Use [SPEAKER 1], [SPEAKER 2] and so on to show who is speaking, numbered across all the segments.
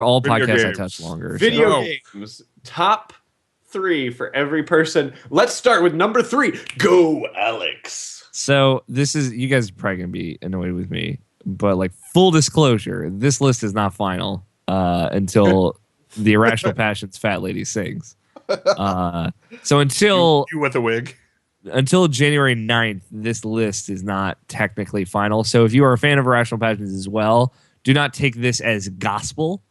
[SPEAKER 1] all
[SPEAKER 2] Video
[SPEAKER 1] podcasts I
[SPEAKER 2] games.
[SPEAKER 1] touch longer.
[SPEAKER 3] Video games. Top 3 for every person. Let's start with number 3. Go, Alex.
[SPEAKER 1] So this is, you guys are probably gonna be annoyed with me, but like full disclosure, this list is not final until the Irrational Passions Fat Lady sings. So until
[SPEAKER 2] You with a wig.
[SPEAKER 1] until January 9th, this list is not technically final. So if you are a fan of Irrational Passions as well, do not take this as gospel.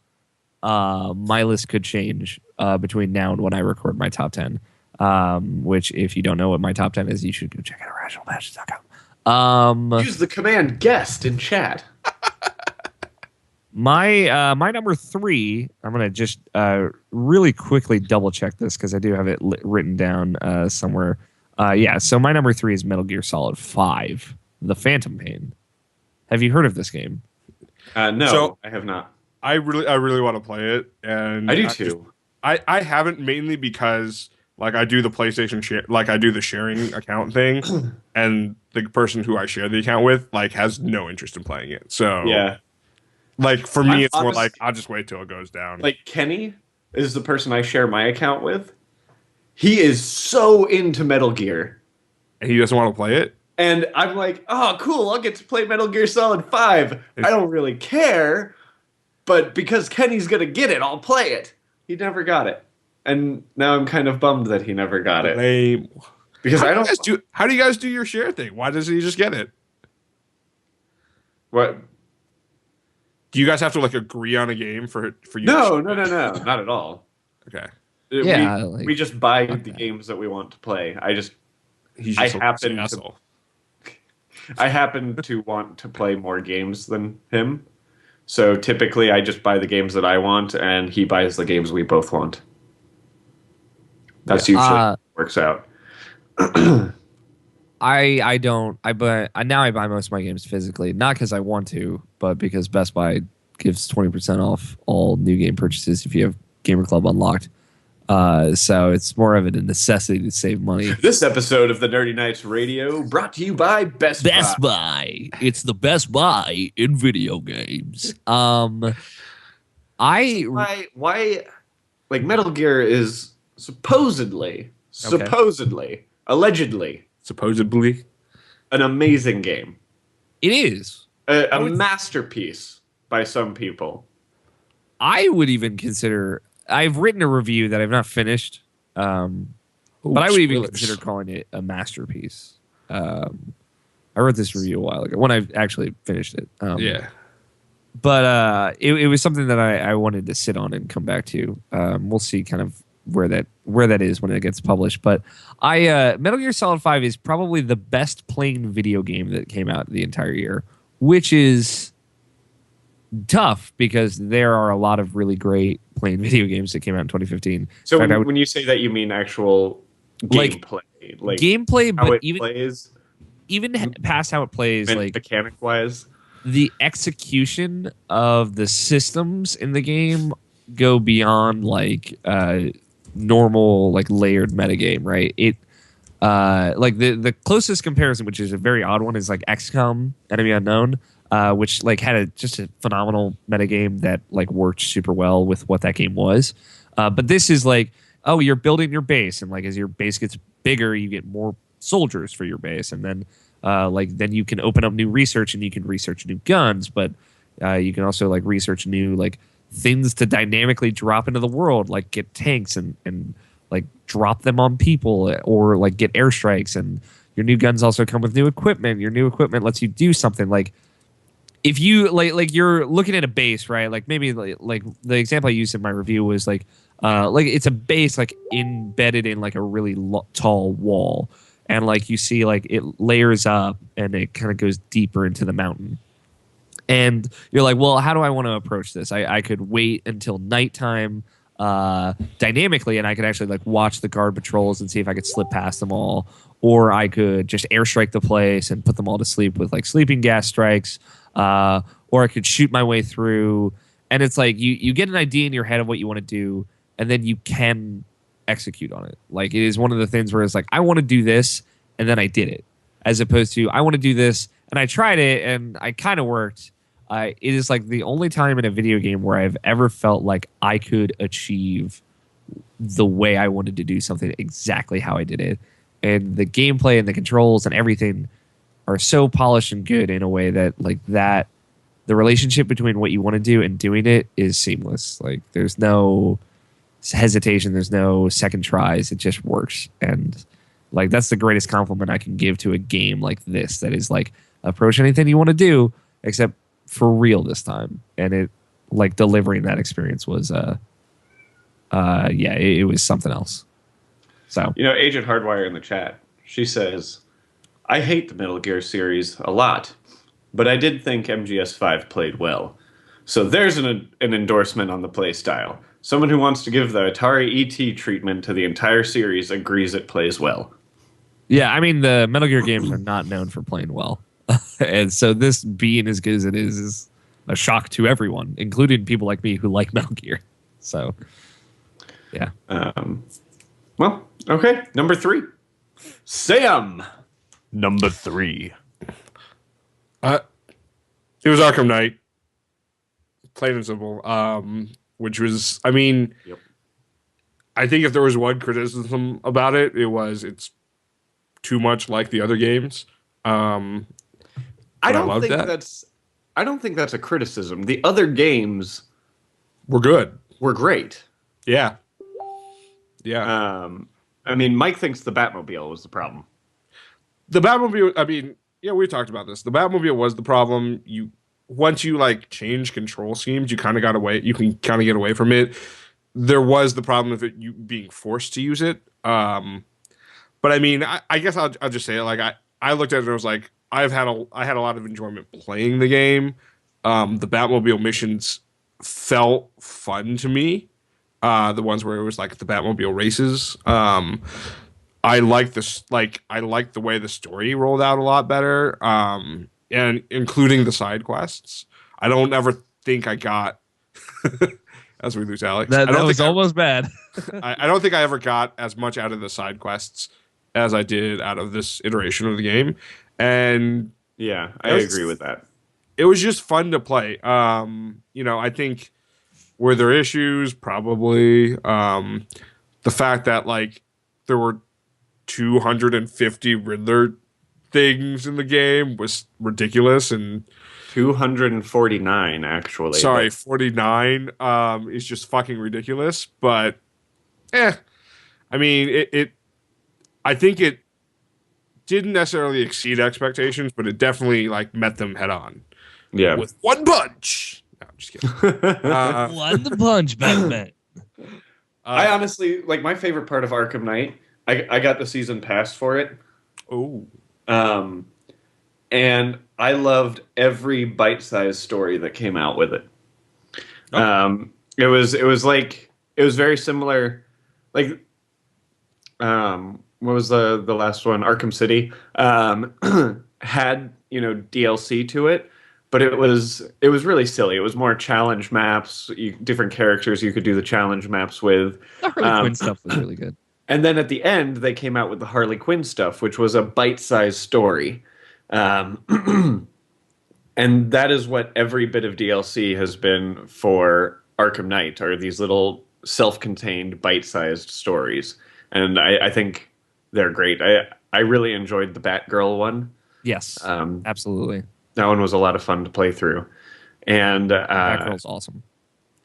[SPEAKER 1] My list could change between now and when I record my top 10. Which, if you don't know what my top 10 is, you should go check out irrationalpassions.com.
[SPEAKER 3] Use the command guest in chat.
[SPEAKER 1] My number 3, I'm going to just really quickly double check this because I do have it written down somewhere. So my number 3 is Metal Gear Solid 5, The Phantom Pain. Have you heard of this game?
[SPEAKER 3] No,
[SPEAKER 2] So-
[SPEAKER 3] I have not.
[SPEAKER 2] I really want to play it, and
[SPEAKER 3] I do too.
[SPEAKER 2] I haven't, mainly because like I do the PlayStation share, like I do the sharing account thing, and the person who I share the account with like has no interest in playing it. So
[SPEAKER 3] Yeah.
[SPEAKER 2] like for me,
[SPEAKER 3] I'm
[SPEAKER 2] it's more
[SPEAKER 3] honest-
[SPEAKER 2] like I'll just wait till it goes down.
[SPEAKER 3] Like Kenny is the person I share my account with. He is so into Metal Gear.
[SPEAKER 2] And he doesn't want to play it.
[SPEAKER 3] And I'm like, oh, cool, I'll get to play Metal Gear Solid 5. I don't really care, but because Kenny's going to get it, I'll play it. He never got it. And now I'm kind of bummed that he never got it.
[SPEAKER 2] Lame.
[SPEAKER 3] Because I don't...
[SPEAKER 2] How do you guys do your share thing? Why doesn't he just get it?
[SPEAKER 3] What?
[SPEAKER 2] Do you guys have to like agree on a game for you?
[SPEAKER 3] No, not at all.
[SPEAKER 2] Okay.
[SPEAKER 1] Yeah,
[SPEAKER 3] we just buy the games that we want to play.
[SPEAKER 2] He's just
[SPEAKER 3] I
[SPEAKER 2] a
[SPEAKER 3] happen to-
[SPEAKER 2] asshole.
[SPEAKER 3] I happen to want to play more games than him. So typically I just buy the games that I want and he buys the games we both want. That's usually how it works out.
[SPEAKER 1] I don't. I buy most of my games physically, not because I want to, but because Best Buy gives 20% off all new game purchases if you have Gamer Club unlocked. So it's more of a necessity to save money.
[SPEAKER 3] This episode of the Nerdy Nights Radio brought to you by Best Buy.
[SPEAKER 1] Best Buy. It's the Best Buy in video games. Why
[SPEAKER 3] like Metal Gear is supposedly, allegedly
[SPEAKER 2] Supposedly.
[SPEAKER 3] an amazing game.
[SPEAKER 1] it is.
[SPEAKER 3] A masterpiece by some people.
[SPEAKER 1] I would even consider. I've written a review that I've not finished, but I would even consider calling it a masterpiece. I wrote this review a while ago when I actually finished it. But it was something that I wanted to sit on and come back to. We'll see kind of where that is when it gets published. But Metal Gear Solid 5 is probably the best plain video game that came out the entire year, which is tough because there are a lot of really great plain video games that came out in 2015.
[SPEAKER 3] So
[SPEAKER 1] In fact,
[SPEAKER 3] when you say that, you mean actual gameplay, like
[SPEAKER 1] gameplay,
[SPEAKER 3] how
[SPEAKER 1] but
[SPEAKER 3] it plays,
[SPEAKER 1] even past how it plays, like
[SPEAKER 3] mechanic wise.
[SPEAKER 1] the execution of the systems in the game go beyond like normal like layered metagame, right? It like the closest comparison, which is a very odd one, is like XCOM Enemy Unknown, which like had just a phenomenal metagame that like worked super well with what that game was. But this is like, oh, you're building your base, and like as your base gets bigger, you get more soldiers for your base, and then then you can open up new research and you can research new guns, but you can also like research new like things to dynamically drop into the world, like get tanks and like drop them on people or like get airstrikes. And your new guns also come with new equipment. Your new equipment lets you do something like if you like you're looking at a base, right? Like maybe like the example I used in my review was like it's a base like embedded in like a really tall wall. And like you see like it layers up and it kind of goes deeper into the mountain. And you're like, well, how do I want to approach this? I could wait until nighttime dynamically, and I could actually like watch the guard patrols and see if I could slip past them all. Or I could just airstrike the place and put them all to sleep with like sleeping gas strikes. Or I could shoot my way through. And it's like you get an idea in your head of what you want to do, and then you can execute on it. Like it is one of the things where it's like, I want to do this, and then I did it. As opposed to, I want to do this, and I tried it, and I kind of worked. It is like the only time in a video game where I've ever felt like I could achieve the way I wanted to do something exactly how I did it. And the gameplay and the controls and everything are so polished and good in a way that like that the relationship between what you want to do and doing it is seamless. Like there's no hesitation, there's no second tries. It just works. And like that's the greatest compliment I can give to a game like this that is like approach anything you want to do except for real this time. And it like delivering that experience was it was something else. So
[SPEAKER 3] Agent Hardwire in the chat, she says, I hate the Metal Gear series a lot, but I did think MGS5 played well. So there's an endorsement on the play style. Someone who wants to give the Atari ET treatment to the entire series agrees it plays well.
[SPEAKER 1] yeah, I mean the Metal Gear games are not known for playing well. And so this being as good as it is a shock to everyone, including people like me who like Metal Gear. So yeah.
[SPEAKER 3] Well, okay. Number 3. Sam.
[SPEAKER 4] Number 3.
[SPEAKER 2] It was Arkham Knight, plain and simple. Which was, I mean,
[SPEAKER 3] Yep.
[SPEAKER 2] I think if there was one criticism about it, it's too much like the other games.
[SPEAKER 3] I don't think that's a criticism. The other games
[SPEAKER 2] We're good.
[SPEAKER 3] were great.
[SPEAKER 2] Yeah. Yeah.
[SPEAKER 3] I mean, Mike thinks the Batmobile was the problem.
[SPEAKER 2] The Batmobile, I mean, yeah, we talked about this. The Batmobile was the problem. Once you like change control schemes, you can kind of get away from it. There was the problem of you being forced to use it. But I mean, I guess I'll just say it. Like I looked at it and I was like, I had a lot of enjoyment playing the game. The Batmobile missions felt fun to me. The ones where it was like the Batmobile races. I like this. Like I like the way the story rolled out a lot better. And including the side quests. I don't ever think I got. As we lose Alex,
[SPEAKER 1] That was almost bad.
[SPEAKER 2] I don't think I ever got as much out of the side quests as I did out of this iteration of the game. And
[SPEAKER 3] Yeah, I agree with that.
[SPEAKER 2] it was just fun to play. I think were there issues? Probably. The fact that like there were 250 Riddler things in the game was ridiculous, and
[SPEAKER 3] 249 actually.
[SPEAKER 2] sorry, 49 is just fucking ridiculous. But I mean it I think it didn't necessarily exceed expectations, but it definitely like met them head on.
[SPEAKER 3] Yeah.
[SPEAKER 2] With one punch. No, I'm just kidding.
[SPEAKER 1] One the punch, Batman.
[SPEAKER 3] I honestly like my favorite part of Arkham Knight. I got the season pass for it.
[SPEAKER 2] Oh.
[SPEAKER 3] And I loved every bite-sized story that came out with it. It was very similar. Like, what was the last one? Arkham City had DLC to it, but it was really silly. It was more challenge maps, different characters you could do the challenge maps with.
[SPEAKER 1] The Harley Quinn stuff was really good.
[SPEAKER 3] And then at the end, they came out with the Harley Quinn stuff, which was a bite-sized story. And that is what every bit of DLC has been for Arkham Knight, are these little self-contained bite-sized stories. And I think they're great. I really enjoyed the Batgirl one.
[SPEAKER 1] Yes, absolutely.
[SPEAKER 3] That one was a lot of fun to play through. And
[SPEAKER 1] Batgirl's awesome.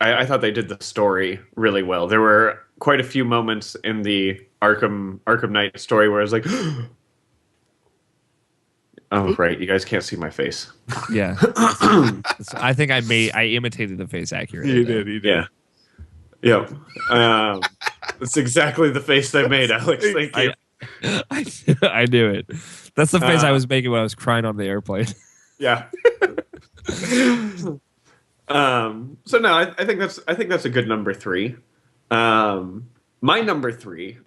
[SPEAKER 3] I thought they did the story really well. There were quite a few moments in the Arkham Knight story where I was like, oh, right, you guys can't see my face.
[SPEAKER 1] Yeah. I think I imitated the face accurately.
[SPEAKER 2] You did.
[SPEAKER 3] Yeah. Yep. That's exactly the face I made, Alex. Thank you.
[SPEAKER 1] I knew it. That's the face I was making when I was crying on the airplane.
[SPEAKER 3] Yeah. So no, I think that's a good number 3. My number 3,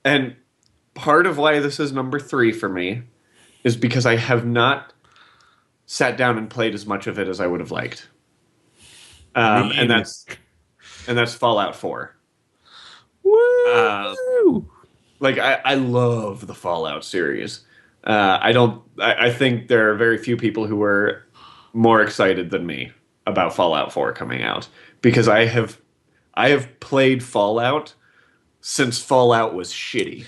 [SPEAKER 3] and part of why this is number 3 for me is because I have not sat down and played as much of it as I would have liked. And that's Fallout 4.
[SPEAKER 2] Woo!
[SPEAKER 3] Like I love the Fallout series. I think there are very few people who were more excited than me about Fallout 4 coming out because I have played Fallout since Fallout was shitty.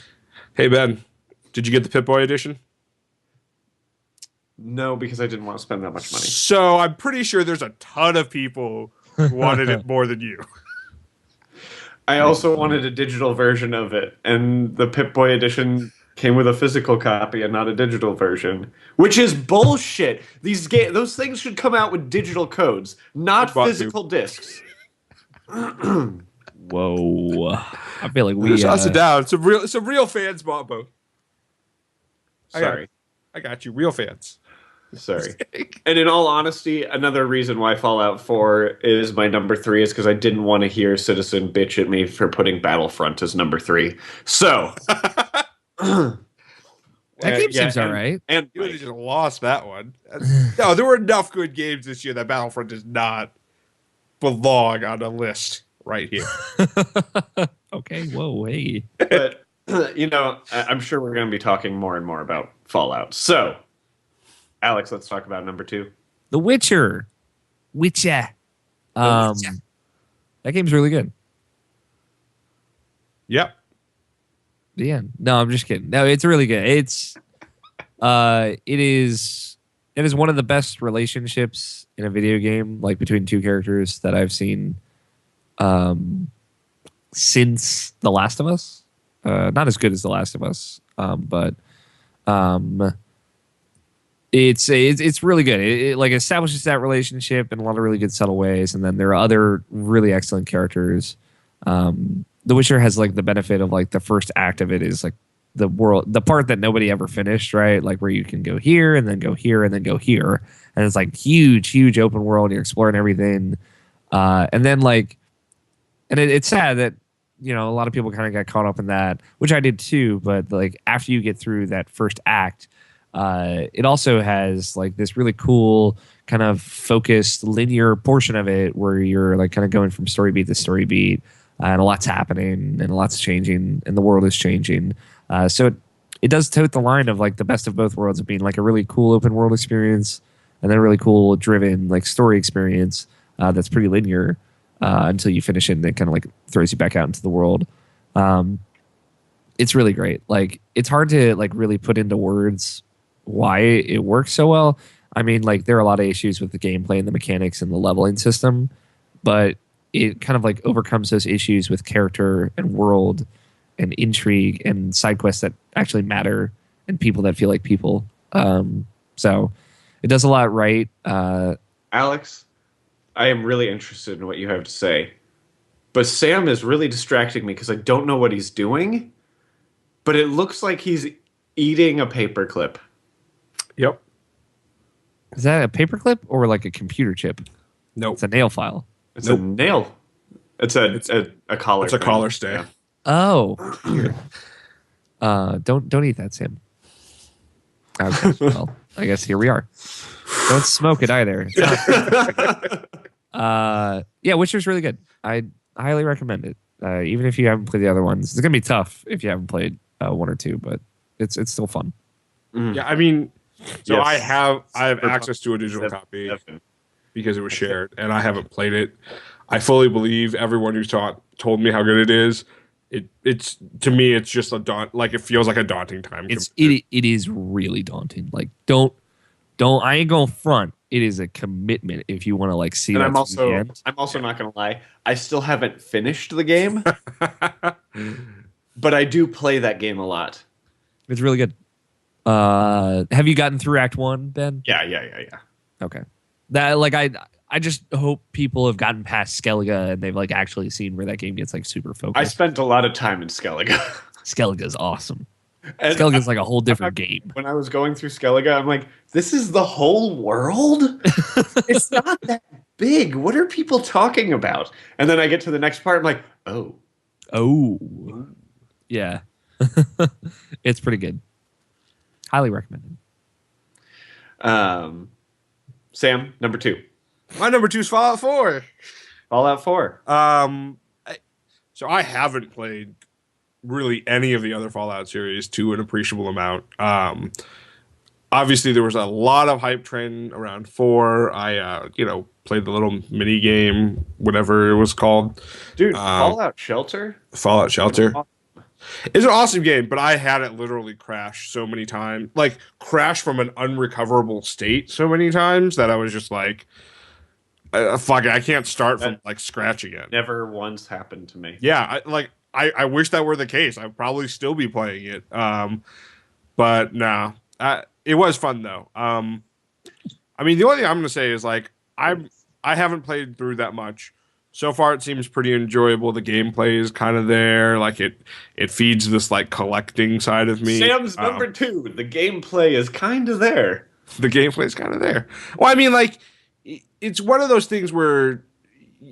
[SPEAKER 2] Hey Ben, did you get the Pip-Boy edition?
[SPEAKER 3] No, because I didn't want to spend that much money.
[SPEAKER 2] So I'm pretty sure there's a ton of people who wanted it more than you.
[SPEAKER 3] I also wanted a digital version of it, and the Pip-Boy edition came with a physical copy and not a digital version, which is bullshit. Those things should come out with digital codes, not physical discs.
[SPEAKER 1] Whoa! I feel like we
[SPEAKER 2] Just us it down. Some real fans bought both.
[SPEAKER 3] Sorry,
[SPEAKER 2] I got you. Real fans.
[SPEAKER 3] Sorry. And in all honesty, another reason why Fallout 4 is my number 3 is because I didn't want to hear Citizen bitch at me for putting Battlefront as number 3. So
[SPEAKER 1] that game seems all right.
[SPEAKER 2] And you just lost that one. No, there were enough good games this year that Battlefront does not belong on a list right here.
[SPEAKER 1] Okay, whoa, hey.
[SPEAKER 3] But I'm sure we're going to be talking more and more about Fallout. So, Alex, let's talk about number 2.
[SPEAKER 1] The Witcher. That game's really good.
[SPEAKER 2] Yep.
[SPEAKER 1] Yeah. No, I'm just kidding. No, it's really good. It is one of the best relationships in a video game, like between two characters that I've seen since The Last of Us. Not as good as The Last of Us, but it's really good. It like establishes that relationship in a lot of really good subtle ways, and then there are other really excellent characters. The Witcher has like the benefit of like the first act of it is like the part that nobody ever finished, right? Like where you can go here and then go here and then go here, and it's like huge open world. You're exploring everything, and then like, and it's sad that a lot of people kind of got caught up in that, which I did too. But like after you get through that first act, it also has like this really cool kind of focused linear portion of it where you're like kind of going from story beat to story beat, and a lot's happening and a lot's changing and the world is changing. So it does tote the line of like the best of both worlds of being like a really cool open world experience and then a really cool driven like story experience that's pretty linear until you finish it and it kind of like throws you back out into the world. It's really great. Like it's hard to like really put into words why it works so well. I mean, like there are a lot of issues with the gameplay and the mechanics and the leveling system, but it kind of like overcomes those issues with character and world and intrigue and side quests that actually matter and people that feel like people. So it does a lot right.
[SPEAKER 3] Alex, I am really interested in what you have to say, but Sam is really distracting me because I don't know what he's doing, but it looks like he's eating a paperclip.
[SPEAKER 2] Yep.
[SPEAKER 1] Is that a paperclip or like a computer chip?
[SPEAKER 2] Nope.
[SPEAKER 1] It's a nail file.
[SPEAKER 3] It's a nail. It's a collar.
[SPEAKER 2] It's a collar stay.
[SPEAKER 3] Yeah.
[SPEAKER 1] Oh. Don't eat that, Sam. Okay, well, I guess here we are. Don't smoke it either. Yeah, Witcher's really good. I highly recommend it. Even if you haven't played the other ones, it's gonna be tough if you haven't played one or two, but it's still fun.
[SPEAKER 2] Yeah, I mean, so
[SPEAKER 3] Yes.
[SPEAKER 2] I have access to a digital copy because it was shared, and I haven't played it. I fully believe everyone who's told me how good it is. It's to me, it's just it feels like a daunting time.
[SPEAKER 1] It is really daunting. Like don't I ain't gonna front. It is a commitment if you want to like see.
[SPEAKER 3] And
[SPEAKER 1] that
[SPEAKER 3] I'm
[SPEAKER 1] to the end.
[SPEAKER 3] also not gonna lie. I still haven't finished the game, but I do play that game a lot.
[SPEAKER 1] It's really good. Have you gotten through Act 1, Ben?
[SPEAKER 3] Yeah.
[SPEAKER 1] Okay. That like I just hope people have gotten past Skellige and they've like actually seen where that game gets like super focused.
[SPEAKER 3] I spent a lot of time in Skellige.
[SPEAKER 1] Skellige's awesome.
[SPEAKER 3] And
[SPEAKER 1] Skellige's like a whole different game.
[SPEAKER 3] When I was going through Skellige, I'm like, this is the whole world? It's not that big. What are people talking about? And then I get to the next part, I'm like, oh.
[SPEAKER 1] Yeah. It's pretty good. Highly recommended.
[SPEAKER 3] Sam, number 2.
[SPEAKER 2] My number 2 is Fallout 4.
[SPEAKER 3] Fallout 4.
[SPEAKER 2] So I haven't played really any of the other Fallout series to an appreciable amount. obviously there was a lot of hype train around 4. I played the little mini game, whatever it was called.
[SPEAKER 3] Dude, Fallout Shelter?
[SPEAKER 2] Fallout Shelter. It's an awesome game, but I had it literally crash so many times. Like, crash from an unrecoverable state so many times that I was just like, fuck it, I can't start from, like, scratch again.
[SPEAKER 3] Never once happened to me.
[SPEAKER 2] Yeah, I wish that were the case. I'd probably still be playing it. But no. It was fun, though. I mean, the only thing I'm going to say is, like, I haven't played through that much. So far, it seems pretty enjoyable. The gameplay is kind of there. Like, it feeds this, like, collecting side of me.
[SPEAKER 3] Sam's number 2. The gameplay is kind of there.
[SPEAKER 2] The gameplay is kind of there. Well, I mean, like, it's one of those things where,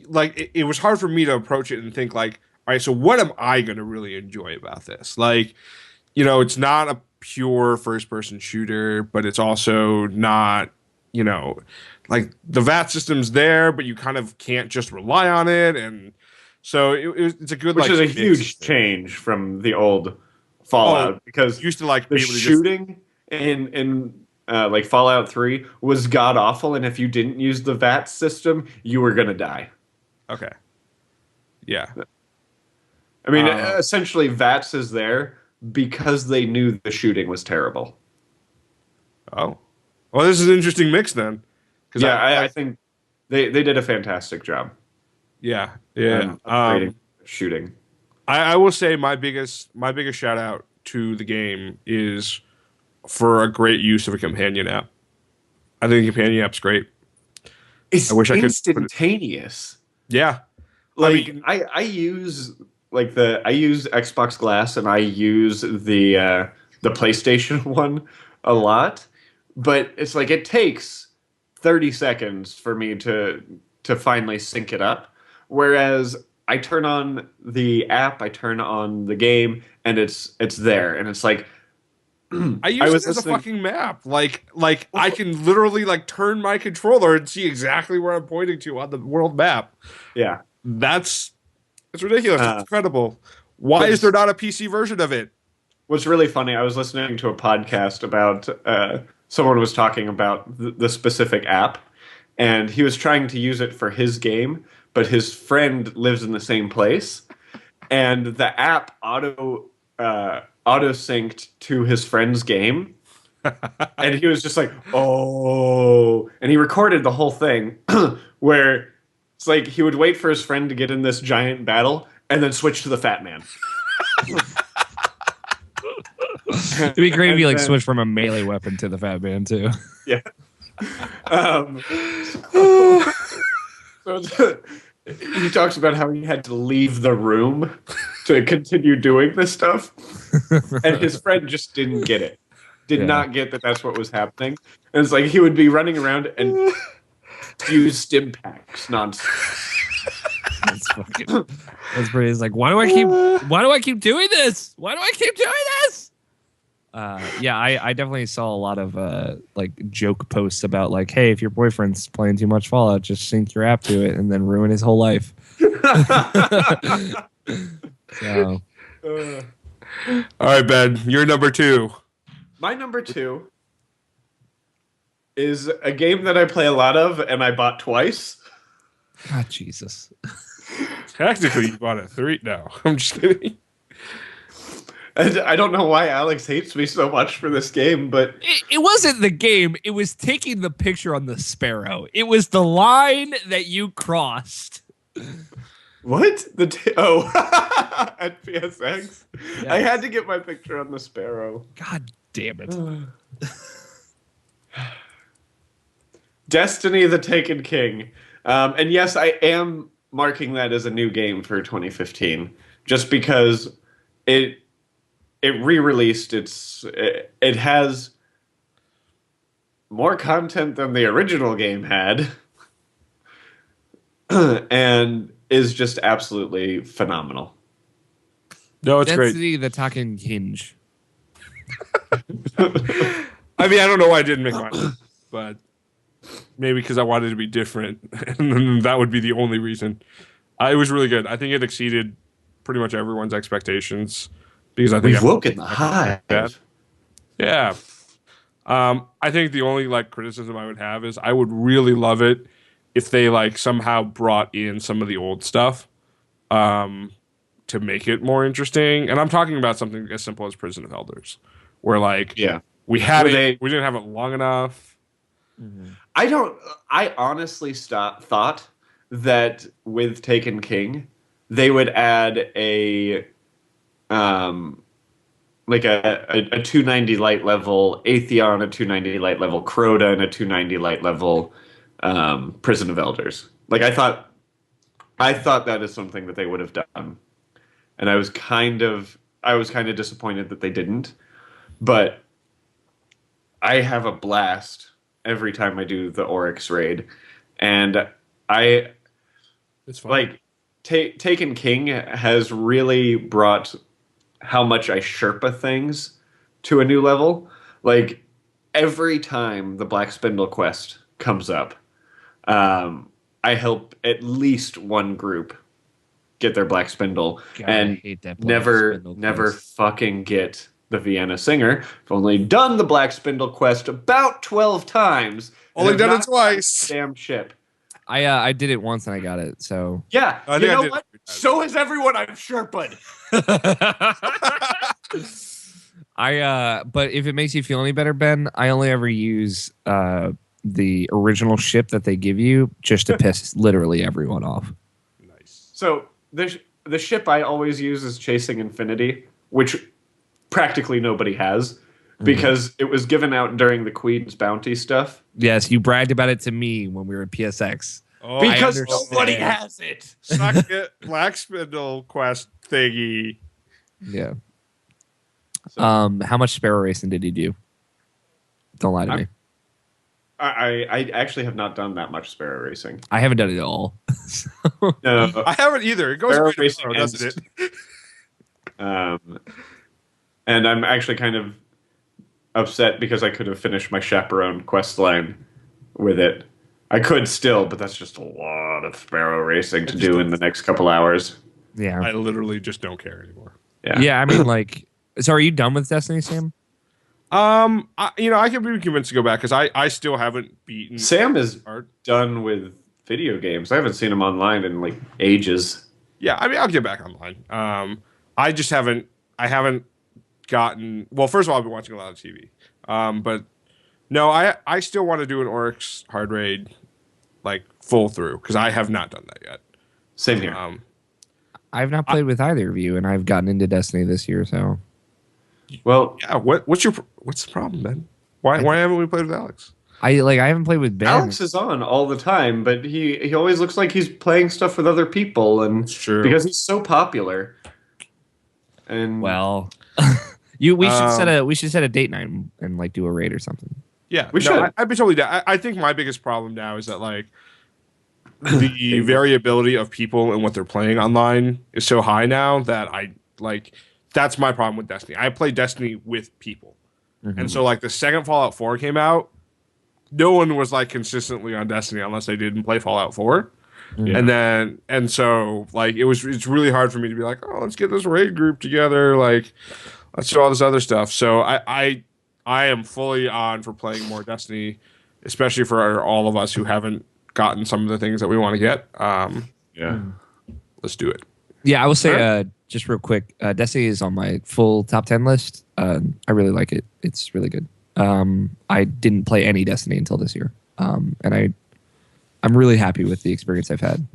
[SPEAKER 2] like, it was hard for me to approach it and think, like, all right, so what am I going to really enjoy about this? Like, it's not a pure first-person shooter, but it's also not, like, the VAT system's there, but you kind of can't just rely on it, and so it's a good,
[SPEAKER 3] which
[SPEAKER 2] like,
[SPEAKER 3] is a huge change from the old Fallout, because
[SPEAKER 2] used to, like,
[SPEAKER 3] the
[SPEAKER 2] be able to
[SPEAKER 3] shooting in like Fallout 3 was god awful, and if you didn't use the VAT system, you were gonna die.
[SPEAKER 2] Okay. Yeah.
[SPEAKER 3] I mean, essentially, VATS is there because they knew the shooting was terrible.
[SPEAKER 2] Oh. Well, this is an interesting mix then.
[SPEAKER 3] Yeah, I think they did a fantastic job.
[SPEAKER 2] Yeah.
[SPEAKER 3] Upgrading shooting.
[SPEAKER 2] I will say my biggest shout out to the game is for a great use of a companion app. I think the companion app's great.
[SPEAKER 3] It's
[SPEAKER 2] I wish
[SPEAKER 3] instantaneous.
[SPEAKER 2] Yeah.
[SPEAKER 3] Like, I use Xbox Glass and I use the PlayStation one a lot, but it's like it takes 30 seconds for me to finally sync it up. Whereas I turn on the app, I turn on the game, and it's there, and it's like
[SPEAKER 2] I use it as a fucking map. Like I can literally, like, turn my controller and see exactly where I'm pointing to on the world map.
[SPEAKER 3] Yeah.
[SPEAKER 2] It's ridiculous. It's incredible. Why is there not a PC version of it?
[SPEAKER 3] What's really funny, I was listening to a podcast about someone was talking about the specific app, and he was trying to use it for his game, but his friend lives in the same place, and the app auto synced to his friend's game, and he was just like, oh, and he recorded the whole thing where it's like he would wait for his friend to get in this giant battle and then switch to the Fat Man.
[SPEAKER 1] It'd be great if you, like, switch from a melee weapon to the Fat Man too.
[SPEAKER 3] Yeah. So he talks about how he had to leave the room to continue doing this stuff, and his friend just didn't get it. Did not get that that's what was happening. And it's like he would be running around and use stim packs nonstop.
[SPEAKER 1] That's pretty. It's like, why do I keep doing this? Why do I keep doing this? Yeah, I definitely saw a lot of like joke posts about, like, hey, if your boyfriend's playing too much Fallout, just sync your app to it and then ruin his whole life. So,
[SPEAKER 2] all right, Ben, you're number 2.
[SPEAKER 3] My number 2 is a game that I play a lot of and I bought twice.
[SPEAKER 1] God, Jesus.
[SPEAKER 2] Technically, you bought it 3. No, I'm just kidding.
[SPEAKER 3] And I don't know why Alex hates me so much for this game, but
[SPEAKER 1] it wasn't the game. It was taking the picture on the Sparrow. It was the line that you crossed.
[SPEAKER 3] What? At PSX? Yes. I had to get my picture on the Sparrow.
[SPEAKER 1] God damn it.
[SPEAKER 3] Destiny the Taken King. And yes, I am marking that as a new game for 2015, just because it re-released. It has more content than the original game had, and is just absolutely phenomenal.
[SPEAKER 2] No, it's great.
[SPEAKER 1] Destiny the Taken Hinge.
[SPEAKER 2] I mean, I don't know why I didn't make mine, but maybe because I wanted it to be different, and that would be the only reason. It was really good. I think it exceeded pretty much everyone's expectations because I think
[SPEAKER 3] we've woken the hive.
[SPEAKER 2] Yeah. I think the only like criticism I would have is I would really love it if they like somehow brought in some of the old stuff to make it more interesting. And I'm talking about something as simple as Prison of Elders, where like
[SPEAKER 3] Yeah.
[SPEAKER 2] we had
[SPEAKER 3] Were
[SPEAKER 2] it,
[SPEAKER 3] they-
[SPEAKER 2] we didn't have it long enough.
[SPEAKER 3] I honestly thought that with Taken King, they would add a like a 290 light level Atheon, a 290 light level Crota, and a 290 light level Prison of Elders. Like I thought that is something that they would have done, and I was kind of disappointed that they didn't. But I have a blast every time I do the Oryx raid, and I
[SPEAKER 2] It's fun.
[SPEAKER 3] like Taken King has really brought how much I Sherpa things to a new level. Like every time the Black Spindle quest comes up, I help at least one group get their Black Spindle,
[SPEAKER 1] God, I
[SPEAKER 3] and
[SPEAKER 1] hate that Black
[SPEAKER 3] never
[SPEAKER 1] Spindle quest.
[SPEAKER 3] fucking get the Vienna Singer. I've only done the Black Spindle quest about 12 times. and
[SPEAKER 2] Only
[SPEAKER 3] have
[SPEAKER 2] done it
[SPEAKER 3] not
[SPEAKER 2] twice.
[SPEAKER 3] gotten the damn ship.
[SPEAKER 1] I did it once and I got it. So
[SPEAKER 3] Yeah,
[SPEAKER 2] I
[SPEAKER 3] you
[SPEAKER 2] think I
[SPEAKER 3] know
[SPEAKER 2] did
[SPEAKER 3] what?
[SPEAKER 2] it 3 times.
[SPEAKER 3] So has everyone I've Sherpa'd.
[SPEAKER 1] but if it makes you feel any better, Ben, I only ever use the original ship that they give you just to piss literally everyone off.
[SPEAKER 2] Nice.
[SPEAKER 3] So the ship I always use is Chasing Infinity, which practically nobody has because it was given out during the Queen's Bounty stuff.
[SPEAKER 1] Yes, you bragged about it to me when we were at PSX.
[SPEAKER 2] Oh,
[SPEAKER 3] Because
[SPEAKER 1] understand.
[SPEAKER 3] nobody has it.
[SPEAKER 2] suck it, Black Spindle quest thingy.
[SPEAKER 1] Yeah.
[SPEAKER 3] So-
[SPEAKER 1] How much sparrow racing did you do? Don't lie to me.
[SPEAKER 3] I actually have not done that much Sparrow Racing.
[SPEAKER 1] I haven't done it at all.
[SPEAKER 3] No,
[SPEAKER 2] I haven't either. It goes
[SPEAKER 3] Sparrow
[SPEAKER 2] great
[SPEAKER 3] racing
[SPEAKER 2] tomorrow, doesn't it?
[SPEAKER 3] And I'm actually kind of upset because I could have finished my Chaperone quest line with it. I could still, but that's just a lot of Sparrow Racing to do in the next couple hours.
[SPEAKER 1] Yeah.
[SPEAKER 2] I literally just don't care anymore.
[SPEAKER 1] Yeah, I mean, like, so are you done with Destiny, Sam?
[SPEAKER 2] I can be convinced to go back because I still haven't beaten
[SPEAKER 3] Sam is
[SPEAKER 2] Art.
[SPEAKER 3] done with video games. I haven't seen him online in like ages.
[SPEAKER 2] Yeah, I mean, I'll get back online. I just haven't. I haven't gotten. Well, first of all, I've been watching a lot of TV. But no, I still want to do an Oryx hard raid, like full through, because I have not done that yet.
[SPEAKER 3] Same here.
[SPEAKER 1] I've not played with either of you, and I've gotten into Destiny this year, so.
[SPEAKER 3] Well,
[SPEAKER 2] Yeah. What's the problem, Ben? Why haven't we played with Alex?
[SPEAKER 1] I haven't played with Ben.
[SPEAKER 3] Alex is on all the time, but he always looks like he's playing stuff with other people, and
[SPEAKER 2] It's true.
[SPEAKER 3] because he's so popular. And
[SPEAKER 1] Well, we should set a date night and like do a raid or something.
[SPEAKER 2] Yeah,
[SPEAKER 3] We should.
[SPEAKER 2] I'd be totally down. I think my biggest problem now is that like the variability of people and what they're playing online is so high now that I like. That's my problem with Destiny. I play Destiny with people, and so like the second Fallout 4 came out, no one was like consistently on Destiny unless they didn't play Fallout 4.
[SPEAKER 1] Yeah.
[SPEAKER 2] And so like it's really hard for me to be like, oh, let's get this raid group together, like let's do all this other stuff. So I am fully on for playing more Destiny, especially for all of us who haven't gotten some of the things that we want to get.
[SPEAKER 3] yeah.
[SPEAKER 2] Let's do it.
[SPEAKER 1] Yeah, I will say just real quick, Destiny is on my full top 10 list. I really like it. It's really good. I didn't play any Destiny until this year, and I'm really happy with the experience I've had,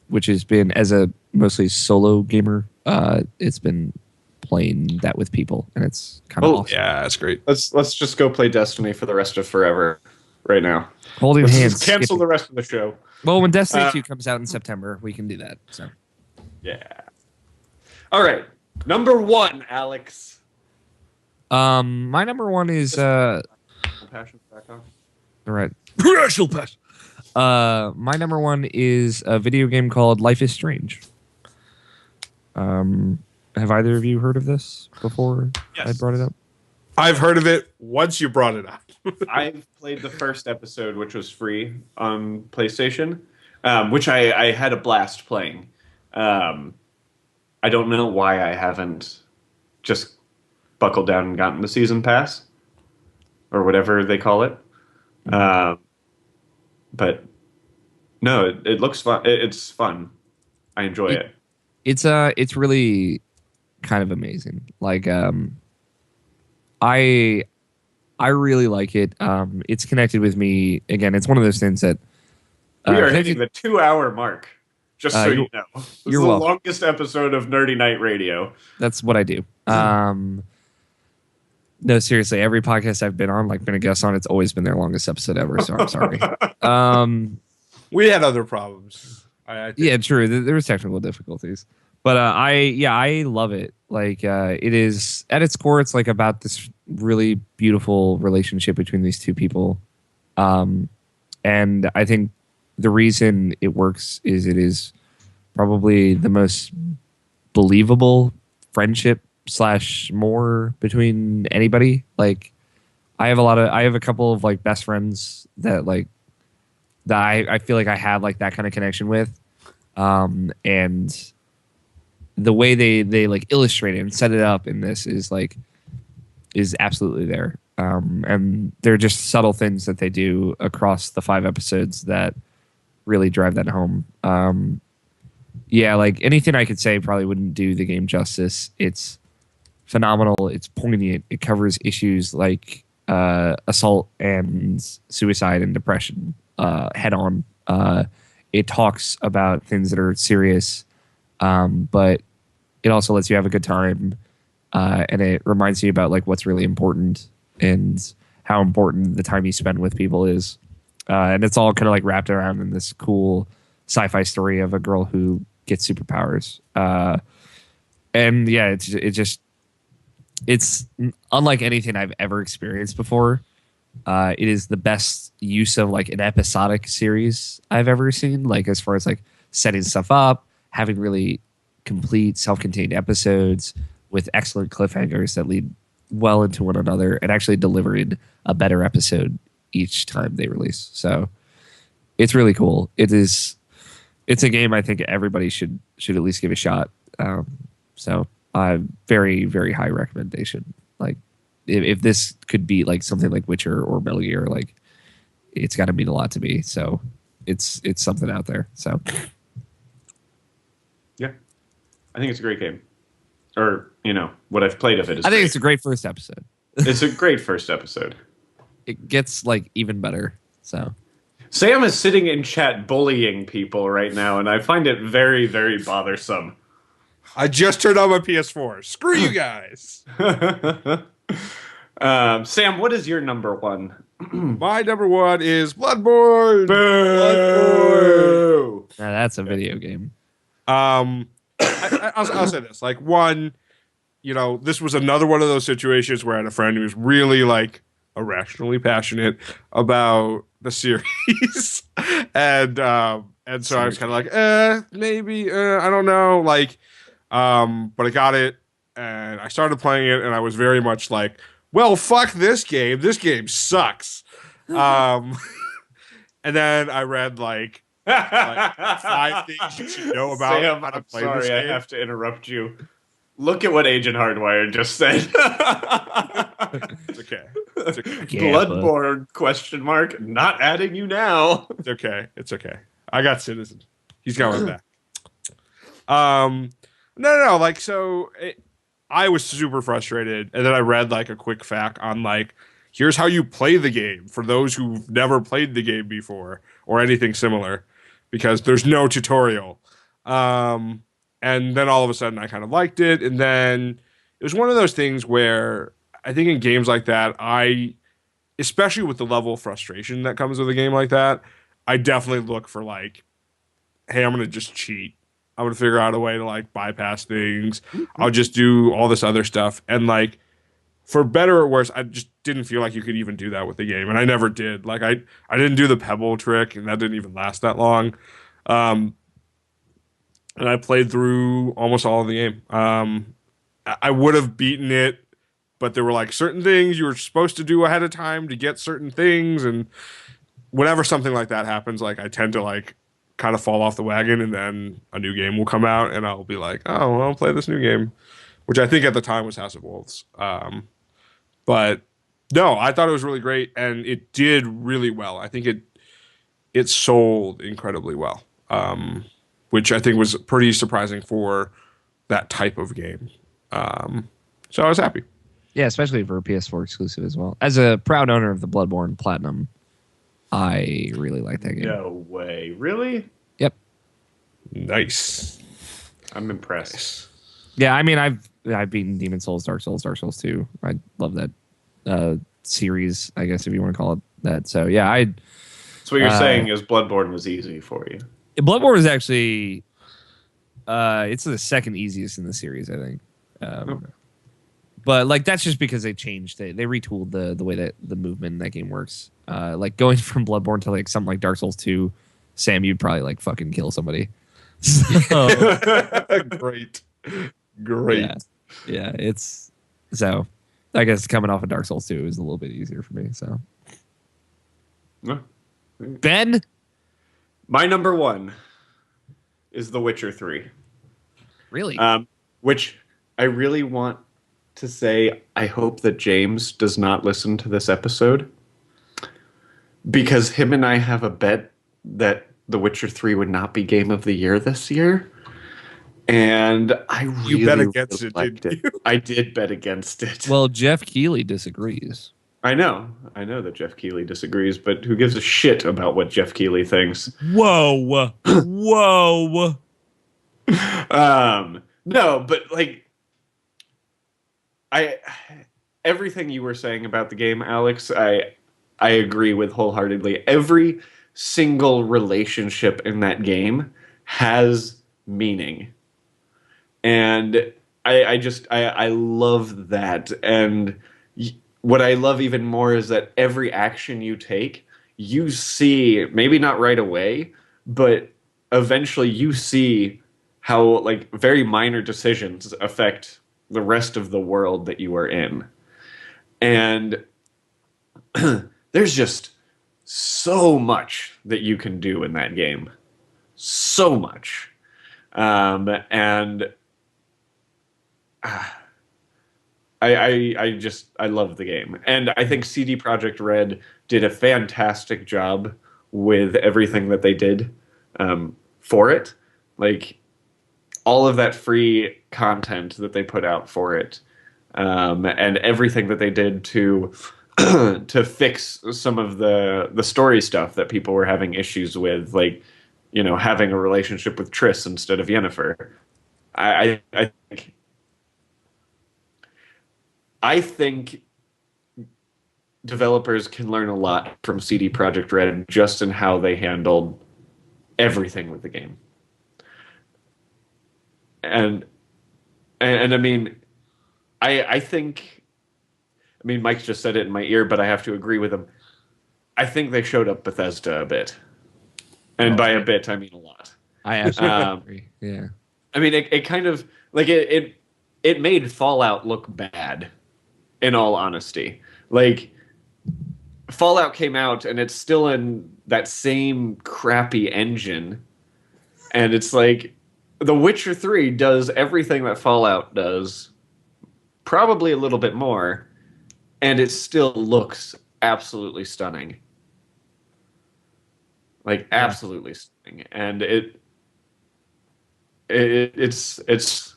[SPEAKER 1] which has been as a mostly solo gamer. It's been playing that with people, and it's kind of awesome.
[SPEAKER 2] Yeah, that's great.
[SPEAKER 3] Let's just go play Destiny for the rest of forever right now.
[SPEAKER 1] Holding
[SPEAKER 3] Let's
[SPEAKER 1] hands.
[SPEAKER 3] just cancel
[SPEAKER 1] skipping.
[SPEAKER 3] the rest of the show.
[SPEAKER 1] Well, when Destiny 2 comes out in September, we can do that. So.
[SPEAKER 3] Yeah. All right. Number 1, Alex.
[SPEAKER 1] My number one is
[SPEAKER 3] Passion back on.
[SPEAKER 1] all right. My number one is a video game called Life is Strange. Have either of you heard of this before?
[SPEAKER 3] Yes.
[SPEAKER 1] I brought it up.
[SPEAKER 2] I've heard of it once you brought it up.
[SPEAKER 3] I've played the first episode, which was free on PlayStation, which I had a blast playing. I don't know why I haven't just buckled down and gotten the season pass. or whatever they call it. But no, it looks fun. It's fun. I enjoy it.
[SPEAKER 1] It's really kind of amazing. Like I I really like it. It's connected with me again. It's one of those things that
[SPEAKER 3] We are
[SPEAKER 1] connected-
[SPEAKER 3] hitting the 2-hour mark. Just so you know, this is
[SPEAKER 1] you're
[SPEAKER 3] the
[SPEAKER 1] welcome.
[SPEAKER 3] longest episode of Nerdy Night Radio.
[SPEAKER 1] That's what I do. No, seriously, every podcast I've been on, like been a guest on, it's always been their longest episode ever. So I'm sorry.
[SPEAKER 2] We had other problems. I think.
[SPEAKER 1] Yeah, true. There was technical difficulties, but I love it. Like it is at its core, it's like about this really beautiful relationship between these two people, and I think the reason it works is it is probably the most believable friendship / more between anybody. Like I have a couple of like best friends that like that I feel like I have like that kind of connection with. And the way they like illustrate it and set it up in this is absolutely there. And they're just subtle things that they do across the 5 episodes that really drive that home. Yeah, like anything I could say probably wouldn't do the game justice. It's phenomenal. It's poignant. It covers issues like assault and suicide and depression head on. It talks about things that are serious, but it also lets you have a good time, and it reminds you about like what's really important and how important the time you spend with people is. And it's all kind of like wrapped around in this cool sci-fi story of a girl who gets superpowers. And yeah, it's unlike anything I've ever experienced before. It is the best use of like an episodic series I've ever seen. Like as far as like setting stuff up, having really complete self-contained episodes with excellent cliffhangers that lead well into one another, and actually delivering a better episode each time they release. So it's really cool. It's a game I think everybody should at least give a shot. So very, very high recommendation. Like if this could be like something like Witcher or Metal Gear, like it's got to mean a lot to me. So it's something out there. So
[SPEAKER 3] Yeah, I think it's a great game. Or, you know, what I've played of it is
[SPEAKER 1] I think
[SPEAKER 3] great.
[SPEAKER 1] it's a great first episode.
[SPEAKER 3] It's a great first episode.
[SPEAKER 1] It gets like even better. So
[SPEAKER 3] Sam is sitting in chat bullying people right now, and I find it very, very bothersome.
[SPEAKER 2] I just turned on my PS4. Screw you guys.
[SPEAKER 3] Sam, what is your number one?
[SPEAKER 2] My number 1 is Bloodborne.
[SPEAKER 3] Boo!
[SPEAKER 1] now that's a video game.
[SPEAKER 2] I'll say this. Like, one, you know, this was another one of those situations where I had a friend who was really like irrationally passionate about the series, and so I was kind of like, maybe, I don't know, like, but I got it, and I started playing it, and I was very much like, well, fuck this game. This game sucks. And then I read like 5 things you should know about
[SPEAKER 3] Sam,
[SPEAKER 2] how to
[SPEAKER 3] I'm
[SPEAKER 2] play
[SPEAKER 3] sorry,
[SPEAKER 2] this game.
[SPEAKER 3] I have to interrupt you. Look at what Agent Hardwired just said.
[SPEAKER 2] It's okay. It's okay.
[SPEAKER 1] Yeah,
[SPEAKER 3] Bloodborne ? Not adding you now.
[SPEAKER 2] It's okay. It's okay. I got Citizen. He's got my back. No. Like, so I was super frustrated, and then I read like a quick fact on like, here's how you play the game for those who've never played the game before or anything similar, because there's no tutorial. And then all of a sudden I kind of liked it. And then it was one of those things where I think in games like that, especially with the level of frustration that comes with a game like that, I definitely look for like, hey, I'm going to just cheat. I'm going to figure out a way to like bypass things. I'll just do all this other stuff. And like, for better or worse, I just didn't feel like you could even do that with the game. And I never did. Like I didn't do the pebble trick, and that didn't even last that long. And I played through almost all of the game. I would have beaten it, but there were like certain things you were supposed to do ahead of time to get certain things. And whenever something like that happens, like I tend to like kind of fall off the wagon, and then a new game will come out and I'll be like, oh, well, I'll play this new game, which I think at the time was House of Wolves. But No, I thought it was really great, and it did really well. I think it sold incredibly well, which I think was pretty surprising for that type of game. So I was happy.
[SPEAKER 1] Yeah, especially for a PS4 exclusive as well. As a proud owner of the Bloodborne Platinum, I really like that game.
[SPEAKER 3] No way. Really?
[SPEAKER 1] Yep.
[SPEAKER 2] Nice.
[SPEAKER 3] I'm impressed.
[SPEAKER 1] Yeah, I mean, I've beaten Demon Souls, Dark Souls 2. I love that series, I guess if you want to call it that. So yeah,
[SPEAKER 3] So what you're saying is Bloodborne was easy for you.
[SPEAKER 1] Bloodborne is actually it's the second easiest in the series, I think. But like that's just because they changed it. They retooled the way that the movement in that game works. Like going from Bloodborne to like something like Dark Souls 2, Sam, you'd probably like fucking kill somebody. So,
[SPEAKER 2] Great.
[SPEAKER 1] yeah, it's so I guess coming off of Dark Souls 2 is a little bit easier for me. So Ben,
[SPEAKER 3] my number one is The Witcher 3.
[SPEAKER 1] Really?
[SPEAKER 3] Which I really want to say, I hope that James does not listen to this episode, because him and I have a bet that The Witcher 3 would not be Game of the Year this year. And I really,
[SPEAKER 2] You bet against
[SPEAKER 3] really
[SPEAKER 2] it,
[SPEAKER 3] liked
[SPEAKER 2] didn't
[SPEAKER 3] it. I did bet against it.
[SPEAKER 1] Well, Jeff Keighley disagrees.
[SPEAKER 3] I know that Jeff Keighley disagrees, but who gives a shit about what Jeff Keighley thinks?
[SPEAKER 1] Whoa.
[SPEAKER 3] No, but like, everything you were saying about the game, Alex, I agree with wholeheartly. Every single relationship in that game has meaning, and I love that. And what I love even more is that every action you take, you see, maybe not right away, but eventually you see how like very minor decisions affect the rest of the world that you are in. And there's just so much that you can do in that game. So much. And I love the game. And I think CD Projekt Red did a fantastic job with everything that they did for it. Like, all of that free content that they put out for it, and everything that they did to to fix some of the story stuff that people were having issues with, like, you know, having a relationship with Triss instead of Yennefer. I think developers can learn a lot from CD Projekt Red just in how they handled everything with the game. And I mean, I think, I mean, Mike just said it in my ear, but I have to agree with him. I think they showed up Bethesda a bit. And by a bit, I mean a lot.
[SPEAKER 1] I absolutely agree. Yeah.
[SPEAKER 3] I mean, it kind of, like, it made Fallout look bad, in all honesty. Like, Fallout came out, and it's still in that same crappy engine. And it's like, The Witcher 3 does everything that Fallout does, probably a little bit more, and it still looks absolutely stunning. Like, absolutely stunning. And it's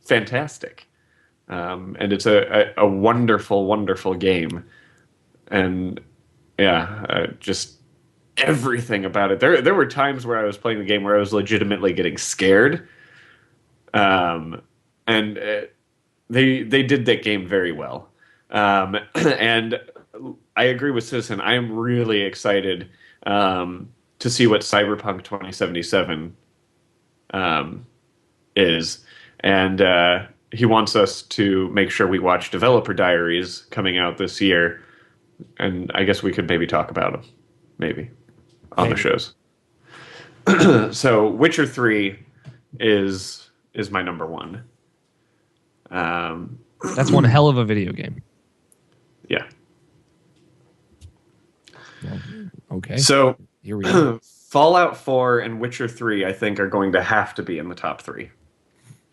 [SPEAKER 3] fantastic. And it's a wonderful, wonderful game. And yeah, just everything about it. There were times where I was playing the game where I was legitimately getting scared. And they did that game very well. And I agree with Citizen. I am really excited to see what Cyberpunk 2077 is. And he wants us to make sure we watch Developer Diaries coming out this year. And I guess we could maybe talk about them. Maybe. On the shows. So Witcher 3 is my number one.
[SPEAKER 1] That's one hell of a video game.
[SPEAKER 3] Yeah.
[SPEAKER 1] Well, okay.
[SPEAKER 3] So
[SPEAKER 1] here we go.
[SPEAKER 3] Fallout 4 and Witcher 3, I think, are going to have to be in the top 3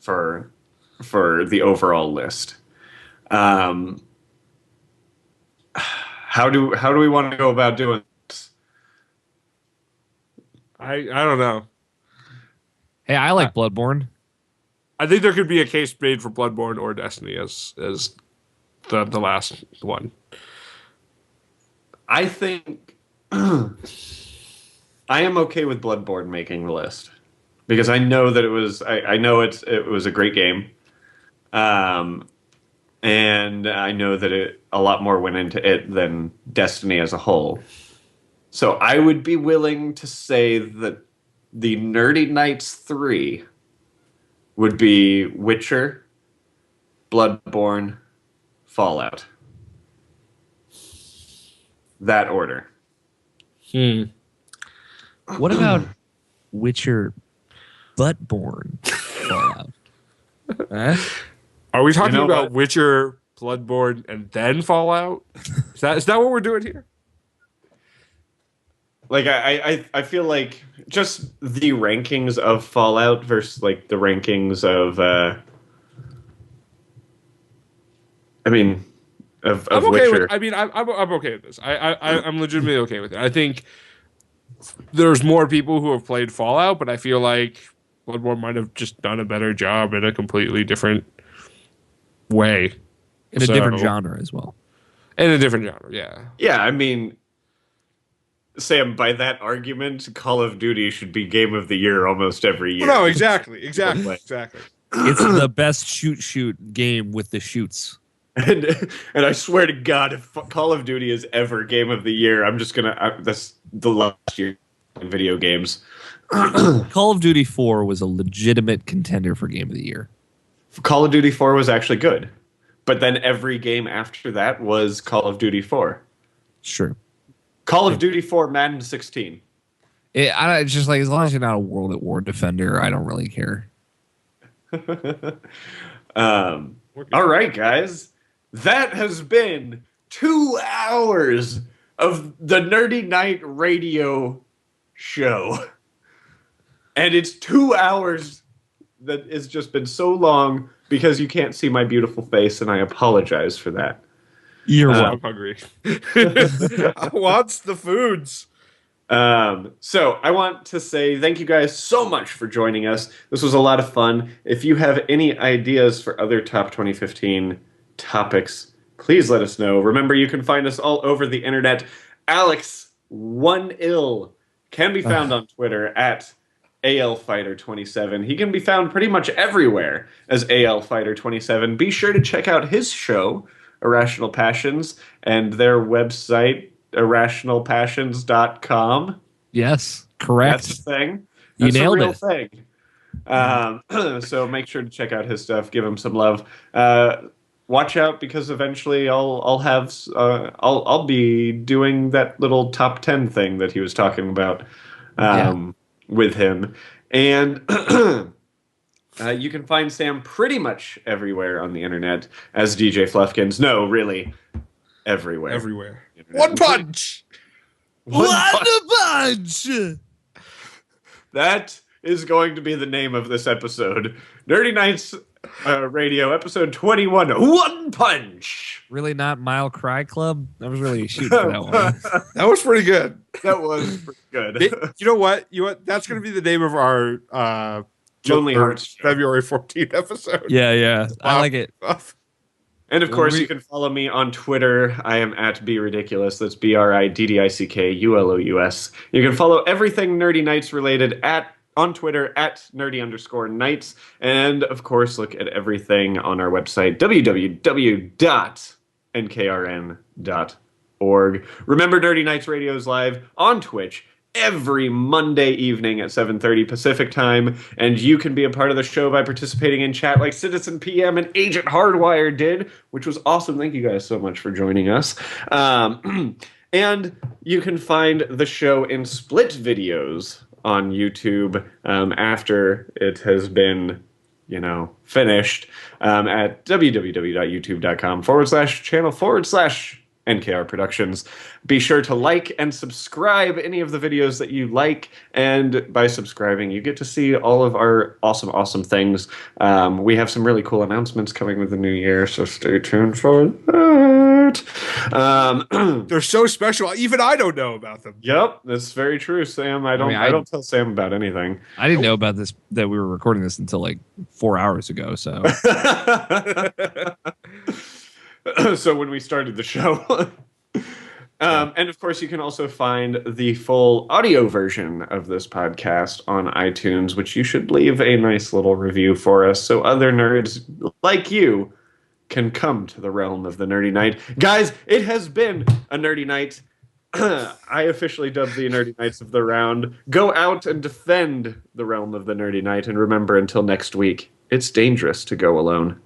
[SPEAKER 3] for the overall list. How do we want to go about doing this?
[SPEAKER 2] I don't know.
[SPEAKER 1] Hey, I like Bloodborne.
[SPEAKER 2] I think there could be a case made for Bloodborne or Destiny as the last one.
[SPEAKER 3] I think I am okay with Bloodborne making the list because I know that it was. I know it was a great game, and I know that a lot more went into it than Destiny as a whole. So I would be willing to say that the Nerdy Knights 3 would be Witcher, Bloodborne, Fallout. That order.
[SPEAKER 1] What about Witcher Buttborn Fallout?
[SPEAKER 2] Are we talking
[SPEAKER 3] You know
[SPEAKER 2] about
[SPEAKER 3] what?
[SPEAKER 2] Witcher, Bloodborne, and then Fallout? Is that what we're doing here?
[SPEAKER 3] Like I feel like just the rankings of Fallout versus like the rankings of I mean of
[SPEAKER 2] I'm okay
[SPEAKER 3] Witcher.
[SPEAKER 2] with. I mean, I'm okay with this. I'm legitimately okay with it. I think there's more people who have played Fallout, but I feel like Bloodborne might have just done a better job in a completely different way.
[SPEAKER 1] In a different genre as well.
[SPEAKER 2] In a different genre, yeah.
[SPEAKER 3] Yeah, I mean Sam, by that argument, Call of Duty should be Game of the Year almost every year.
[SPEAKER 2] No, exactly.
[SPEAKER 3] Play.
[SPEAKER 1] It's the best shoot game with the shoots.
[SPEAKER 3] And I swear to God, if Call of Duty is ever Game of the Year, I'm just gonna. That's the last year in video games.
[SPEAKER 1] Call of Duty 4 was a legitimate contender for Game of the Year.
[SPEAKER 3] Call of Duty 4 was actually good, but then every game after that was Call of Duty 4.
[SPEAKER 1] Sure.
[SPEAKER 3] Call of Duty 4, Madden 16.
[SPEAKER 1] It's just like, as long as you're not a World at War defender, I don't really care.
[SPEAKER 3] All right, guys. That has been 2 hours of the Nerdy Night Radio show. And it's 2 hours that has just been so long because you can't see my beautiful face, and I apologize for that.
[SPEAKER 1] You're
[SPEAKER 2] I'm hungry. I want the foods.
[SPEAKER 3] So I want to say thank you guys so much for joining us. This was a lot of fun. If you have any ideas for other top 2015 topics, please let us know. Remember, you can find us all over the internet. Alex One Ill can be found on Twitter at ALFighter27. He can be found pretty much everywhere as ALFighter27. Be sure to check out his show, Irrational Passions, and their website, irrationalpassions.com.
[SPEAKER 1] Yes, correct.
[SPEAKER 3] That's a thing.
[SPEAKER 1] You
[SPEAKER 3] That's
[SPEAKER 1] nailed
[SPEAKER 3] a real
[SPEAKER 1] it.
[SPEAKER 3] thing. So make sure to check out his stuff. Give him some love. Watch out because eventually I'll be doing that little top 10 thing that he was talking about with him, and you can find Sam pretty much everywhere on the internet as DJ Fluffkins. No, really, everywhere.
[SPEAKER 2] Everywhere. One punch.
[SPEAKER 3] One punch. That is going to be the name of this episode. Nerdy Nights Radio, episode 21. One punch.
[SPEAKER 1] Really not Mile Cry Club? I was really shooting for that one.
[SPEAKER 2] That was pretty good.
[SPEAKER 3] That was pretty good.
[SPEAKER 2] You know what? That's going to be the name of our
[SPEAKER 3] Lonely Hearts show.
[SPEAKER 2] February 14th episode.
[SPEAKER 1] Yeah. I like it.
[SPEAKER 3] And of course, you can follow me on Twitter. I am at BRidiculous. That's BRIDDICKULOUS. You can follow everything Nerdy Nights related on Twitter at nerdy_nights. And of course, look at everything on our website, www.nkrn.org. Remember, Nerdy Nights Radio is live on Twitch every Monday evening at 7:30 Pacific time, and you can be a part of the show by participating in chat like Citizen PM and Agent Hardwire did, which was awesome. Thank you guys so much for joining us. And you can find the show in split videos on YouTube after it has been, finished at www.youtube.com/channel/NKR Productions. Be sure to like and subscribe any of the videos that you like, and by subscribing, you get to see all of our awesome things. We have some really cool announcements coming with the new year, so stay tuned for that. Um,
[SPEAKER 2] They're so special. Even I don't know about them.
[SPEAKER 3] yep, that's very true, Sam. I don't tell Sam about anything.
[SPEAKER 1] I didn't know about this, that we were recording this until like 4 hours ago. So
[SPEAKER 3] So when we started the show. And of course, you can also find the full audio version of this podcast on iTunes, which you should leave a nice little review for us so other nerds like you can come to the realm of the Nerdy Night. Guys, it has been a Nerdy Night. I officially dubbed the Nerdy Knights of the round. Go out and defend the realm of the Nerdy Night, and remember, until next week, it's dangerous to go alone.